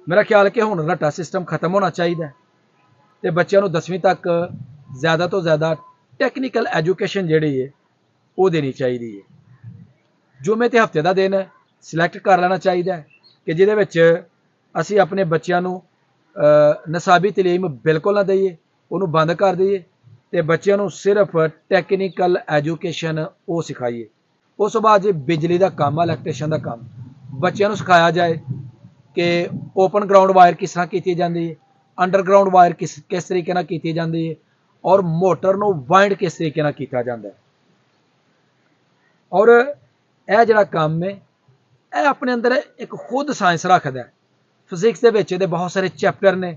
मेरा ख्याल कि हुण रट्टा सिस्टम खत्म होना चाहिए तो बच्चों को 10वीं तक ज़्यादा तो ज़्यादा टैक्नीकल एजुकेशन जिहड़ी है वो देनी चाहिए है। जुमे ते हफ्ते का दिन सिलैक्ट कर लेना चाहिए कि जिहदे विच असीं अपने बच्चों को नसाबी तलीम बिल्कुल ना दईए, उन्होंने बंद कर दईए तो बच्चों को सिर्फ टैक्नीकल एजुकेशन वो सिखाइए। उस तो बाद जी बिजली का काम, इलैक्ट्रीशियन का काम बच्चों को सिखाया जाए कि ओपन ग्राउंड वायर किस तरह की जाती है, अंडरग्राउंड वायर किस तरीके की जाती है और मोटर को वाइंड किस तरीके किया जाता है। और यह जोड़ा काम है यह अपने अंदर एक खुद साइंस रखता है। फिजिक्स के विच इहदे बहुत सारे चैप्टर ने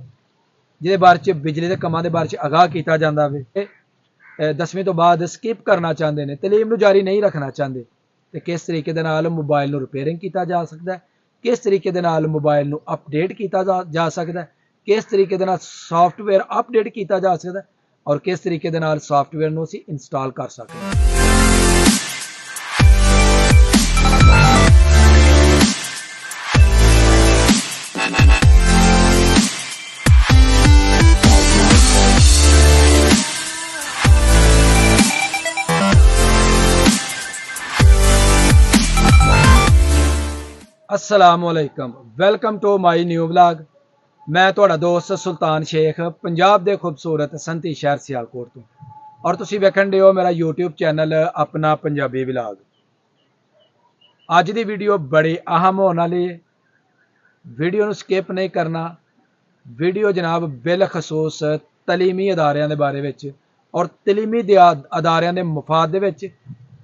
जिहदे बारे च बिजली के कामों के बारे आगाह किया जाता है। 10वीं तो बाद स्किप करना चाहते हैं, तलीम जारी नहीं रखना चाहते तो किस तरीके दे नाल मोबाइल को रिपेयरिंग किया जा सकता है, किस तरीके दे नाल मोबाइल को अपडेट किया जा सकता है, किस तरीके दे नाल सॉफ्टवेयर अपडेट किया जा सकता है और किस तरीके दे नाल सॉफ्टवेयर को असीं इंस्टॉल कर सकते हैं। अस्सलामुअलैकुम, welcome to my new blog. मैं तुहाडा दोस्त सुल्तान शेख पंजाब के खूबसूरत संती शहर सियालकोट तो, और तुसीं वेखण दे हो मेरा यूट्यूब चैनल अपना पंजाबी ब्लॉग। अज की वीडियो बड़ी अहम होने वाली है, वीडियो को स्किप नहीं करना। वीडियो जनाब बिलखसूस तलीमी अदारियां के बारे में और तलीमी अदारियां के मुफाद के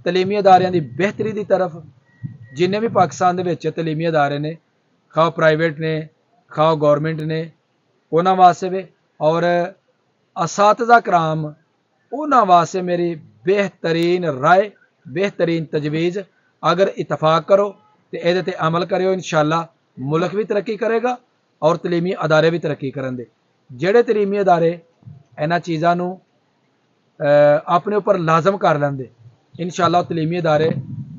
तलीमी अदारियां की बेहतरी की तरफ जिन्हें भी पाकिस्तान के तलीमी अदारे ने, खाओ प्राइवेट ने खाओ गौरमेंट ने, उन्होंने वास्ते भी और असातिज़ा कराम उन्होंने वास्ते मेरी बेहतरीन राय, बेहतरीन तजवीज़, अगर इतफाक करो तो ये ते अमल करो, इंशाअल्लाह मुल्क भी तरक्की करेगा और तलीमी अदारे भी तरक्की करेंगे। जेड़े तलीमी अदारे इन्हां चीज़ों को अपने उपर लाजम कर लेंगे, इंशाअल्लाह तलीमी अदारे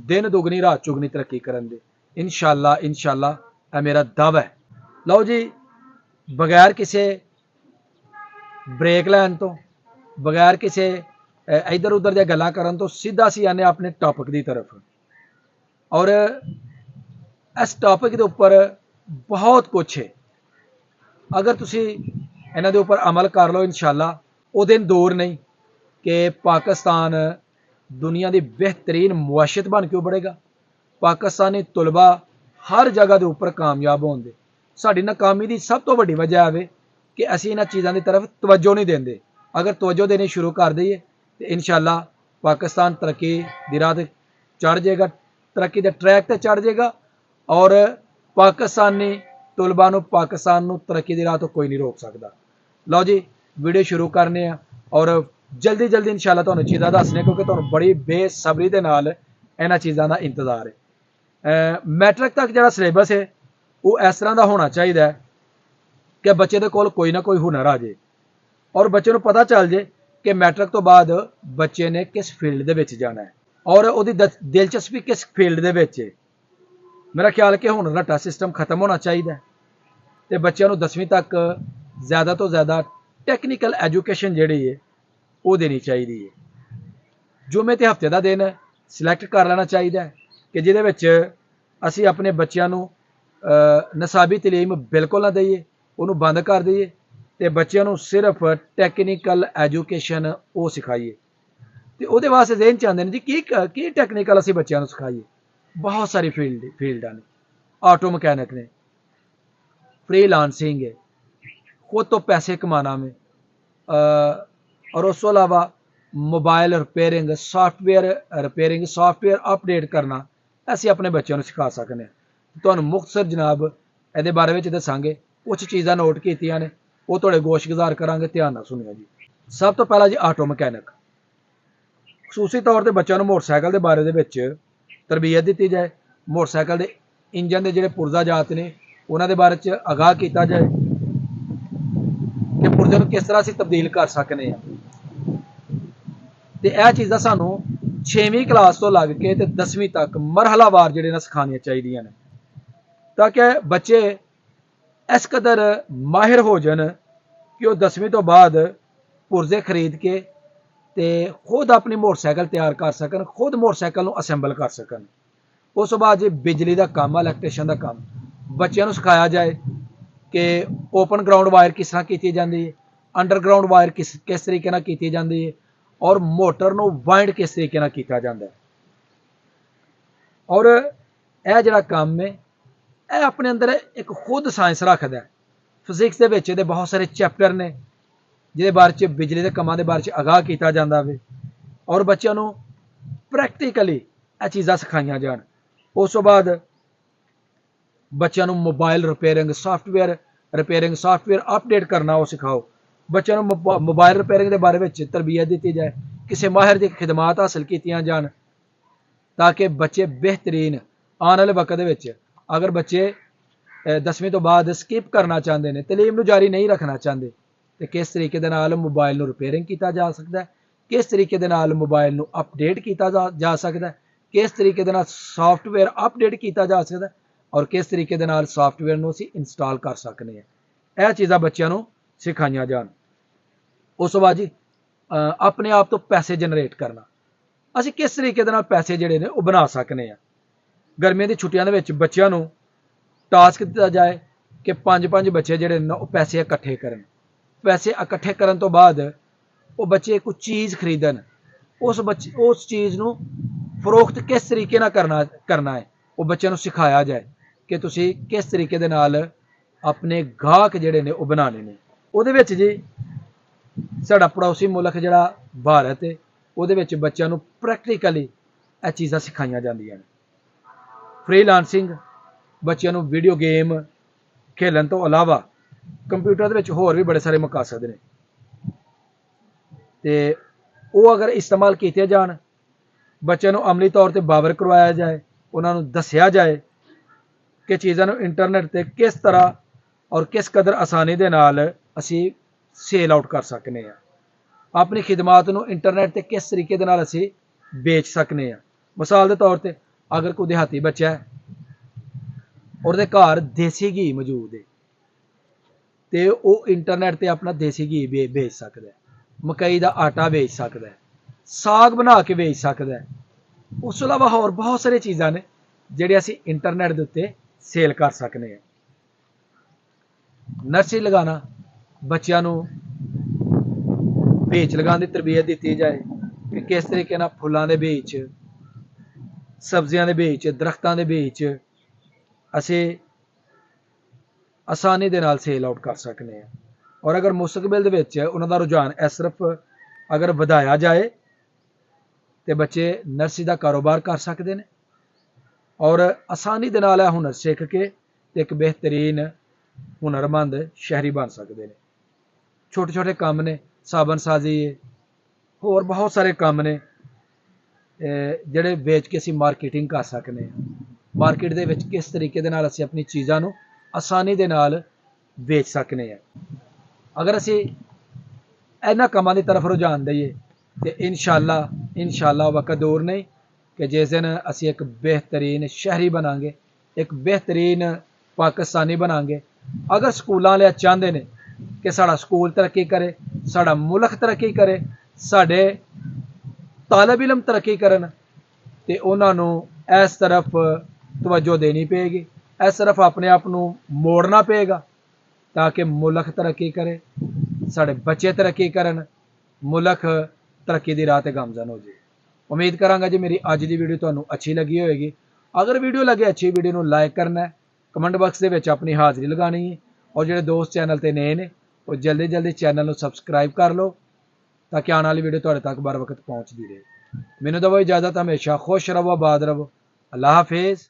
दिन दुगनी रात चुगनी तरक्की करेंगे, इंशाअल्लाह इंशाअल्लाह मेरा दावा है। लो जी, बगैर किसी ब्रेक लैन तो, बगैर किसी इधर उधर दी गल्लां करन तो सीधा सी आने अपने टॉपिक की तरफ। और इस टॉपिक के उपर बहुत कुछ है, अगर तुसी इन्हां दे उपर अमल कर लो इंशाअल्लाह वो दिन दूर नहीं कि पाकिस्तान दुनिया की बेहतरीन मुआशत बन के उभरेगा। पाकिस्तानी तुलबा हर जगह के उपर कामयाब होंगे। साड़ी नाकामी की सब तो वड्डी वजह है कि असीं इन्हां चीज़ों की तरफ तवज्जो नहीं देंगे। अगर तवज्जो देनी शुरू कर दईए तो इंशाअल्लाह पाकिस्तान तरक्की की राह चढ़ जाएगा, तरक्की के ट्रैक पर चढ़ जाएगा और पाकिस्तानी तुलबा नूं पाकिस्तान नूं तरक्की की राह तो कोई नहीं रोक सकता। लो जी, वीडियो शुरू करने और जल्दी जल्दी इंशाअल्लाह तुहानूं चीज़ां दसने, क्योंकि तुहानूं बड़ी बेसब्री दे नाल इन्हां चीज़ों का इंतजार है। मैट्रिक तक जिहड़ा सिलेबस है वो इस तरह का होना चाहिए कि बच्चे दे कोल कोई ना कोई हुनर आ जाए और बच्चे को पता चल जाए कि मैट्रिक तो बाद बच्चे ने किस फील्ड दे विच जाना है और उसकी दिलचस्पी किस फील्ड दे विच है। मेरा ख्याल कि हुण रट्टा सिस्टम खत्म होना चाहिए तो बच्चों को 10वीं तक ज़्यादा तो ज़्यादा टैक्नीकल एजुकेशन जिहड़ी है वो देनी चाहिए है। जुमे ते हफ्ते का दिन सिलैक्ट कर लेना चाहिए कि जिहदे विच असीं अपने बच्चों को नसाबी तलीम बिल्कुल ना दईए, उन्होंने बंद कर दईए तो बच्चों को सिर्फ टैक्नीकल एजुकेशन वो सिखाइए। तो वो वास्ते जहन चाहते हैं जी की टैक्नीकल असीं बच्चों को सिखाइए। बहुत सारी फील्डां ने, ऑटो मकैनिक ने, फ्रीलांसिंग है, खुद तो पैसे कमाना में, और उस तो अलावा मोबाइल रिपेयरिंग, सॉफ्टवेयर अपडेट करना असीं अपने बच्चों को सिखा सकते हैं। तुहानूं मुख्तसर जनाब ये बारे में दसांगे, कुछ चीज़ां नोट कीतियां ने वो तुहाडे गोशगुजार करांगे, ध्यान नाल सुनियो जी। सब तो पहला जी ऑटो मकैनिक। खसूसी तौर पर बच्चों को मोटरसाइकिल के बारे में तरबीयत दी जाए, मोटरसाइकिल के इंजन के जोड़े पुर्जा जात ने उन्होंने बारे में आगाह किया जाए कि पुर्जे को किस तरह असीं तब्दील कर सकते हैं। तो यह चीज़ां सानूं 6वीं क्लास तो लग के 10वीं तक मरहलावार जिहड़े ना सिखानियां चाहिए ने, ताकि बच्चे इस कदर माहिर हो जान कि वह 10वीं तो बाद पुरजे खरीद के ते खुद अपनी मोटरसाइकिल तैयार कर सकन, खुद मोटरसाइकिल असैंबल कर सकन। उस तो बाद जी बिजली का काम, इलैक्ट्रीशियन का काम बच्चों को सिखाया जाए कि ओपन ग्राउंड वायर किस तरह की जाती है, अंडरग्राउंड वायर किस तरीके की जाती है और मोटर को वाइंड किस तरीके किया जाता है। और यह जोड़ा काम है यह अपने अंदर एक खुद साइंस रखता है। फिजिक्स के विच बहुत सारे चैप्टर ने जिहदे बारे च बिजली के कामों के बारे च आगाह किया जाता है और बच्चों को प्रैक्टिकली यह चीज़ां सिखाई जान। उस तो बाद बच्चों को मोबाइल रिपेयरिंग सॉफ्टवेयर अपडेट करना वो सिखाओ। बच्चों को मोबाइल रिपेयरिंग के बारे में तरबियत दी जाए, किसी माहिर की खिदमात हासिल की जान ताकि बच्चे बेहतरीन आने वाले वक्त अगर बच्चे 10वीं तो बाद स्किप करना चाहते हैं, तलीम जारी नहीं रखना चाहते, तो किस तरीके मोबाइल रिपेयरिंग किया जा सकता है, किस तरीके मोबाइल अपडेट किया जा सकता है, किस तरीके सॉफ्टवेयर अपडेट किया जा सकता है और किस तरीके सॉफ्टवेयर को असीं इंस्टॉल कर सकते हैं। यह चीज़ां बच्चों को सिखाई जान। उस बाद जी अपने आप तो पैसे जनरेट करना, असीं किस तरीके पैसे जिहड़े ने वो बना सकते हैं। गर्मियों की छुट्टियों के बच्चों को टास्क दिता जाए कि 5-5 बच्चे जिहड़े ने पैसे इकट्ठे करन। पैसे इकट्ठे करन तो बाद वो बच्चे कोई चीज़ खरीदन, उस चीज़ को फरोख्त किस तरीके करना है वो बच्चों को सिखाया जाए कि तुसीं किस तरीके दे नाल अपने गाहक जिहड़े ने वो बनाने ने। उहदे विच जी साडा पड़ोसी मुल्क जिहड़ा भारत है उहदे विच बच्चों को प्रैक्टिकली यह चीज़ां सिखाई जांदियां ने। फ्रीलांसिंग बच्चों को वीडियो गेम खेलन तो अलावा कंप्यूटर के होर भी बड़े सारे मकासद ने ते वो अगर इस्तेमाल किए जान, बच्चों को अमली तौर पर बावर करवाया जाए, उन्होंने दसिया जाए कि चीज़ों को इंटरनेट पर किस तरह और किस कदर आसानी के नाल असी सेल आउट कर सकते हैं, अपनी खिदमात को इंटरनेट पर किस तरीके असी बेच सकते हैं। मिसाल के तौर पर अगर कोई देहाती बच्चा है और घर देसी घी मौजूद है तो वह इंटरनेट पर अपना देसी घी बेच सकता है, मकई का आटा बेच सकता है, साग बना के बेच सकता है। उस तो अलावा होर बहुत सारी चीज़ां ने जिहड़े असी इंटरनेट के उत्ते सेल कर सकते हैं। नर्सरी लगाना, बच्चों को बीज लगाने की तरबियत दी जाए कि किस तरीके फुलों के बीज, सब्जियों के बीज, दरख्तों के बीज असी आसानी के नाल सेल आउट कर सकते हैं। और अगर मुस्तकबिल के उन्होंने रुझान इस तरफ अगर वधाया जाए तो बच्चे नर्सरी का कारोबार कर सकते हैं और आसानी के नाल हुनर सीख के एक बेहतरीन हुनरमंद शहरी बन सकते हैं। छोटे छोटे काम ने, साबन साजी है, होर बहुत सारे काम ने जिहड़े बेच के असी मार्केटिंग कर सकते हैं। मार्केट दे विच किस तरीके दे नाल असी अपनी चीज़ों को आसानी दे नाल बेच सकते हैं। अगर असी इन्हां कामां की तरफ रुझान दईए तो इंशाअल्लाह वक्त दूर नहीं कि जिस दिन असी एक बेहतरीन शहरी बनांगे, एक बेहतरीन पाकिस्तानी बनांगे। अगर स्कूलों वाले चाहते हैं कि साड़ा स्कूल तरक्की करे, साड़ा मुल्क तरक्की करे, साडे तालिब इलम तरक्की करन ते उन्होंने इस तरफ तवज्जो देनी पेगी, इस तरफ अपने आप को मोड़ना पेगा ताकि मुल्क तरक्की करे, साडे बच्चे तरक्की करन, मुल्क तरक्की की राह ते गामजन हो जाए। उम्मीद करांगा जी मेरी अज की वीडियो तुहानू अच्छी लगी होएगी। अगर वीडियो लगे अच्छी, वीडियो को लाइक करना है, कमेंट बॉक्स के अपनी हाज़री लगानी है और जो दोस्त चैनल पर नए ने वो जल्दी जल्दी चैनल को सबसक्राइब कर लो ताकि आने वाली वीडियो तुहाडे तक बर वक्त पहुँचती रहे। मैनू दवो इजाज़त, हमेशा खुश रहो, आबाद रहो। अल्लाह हाफिज़।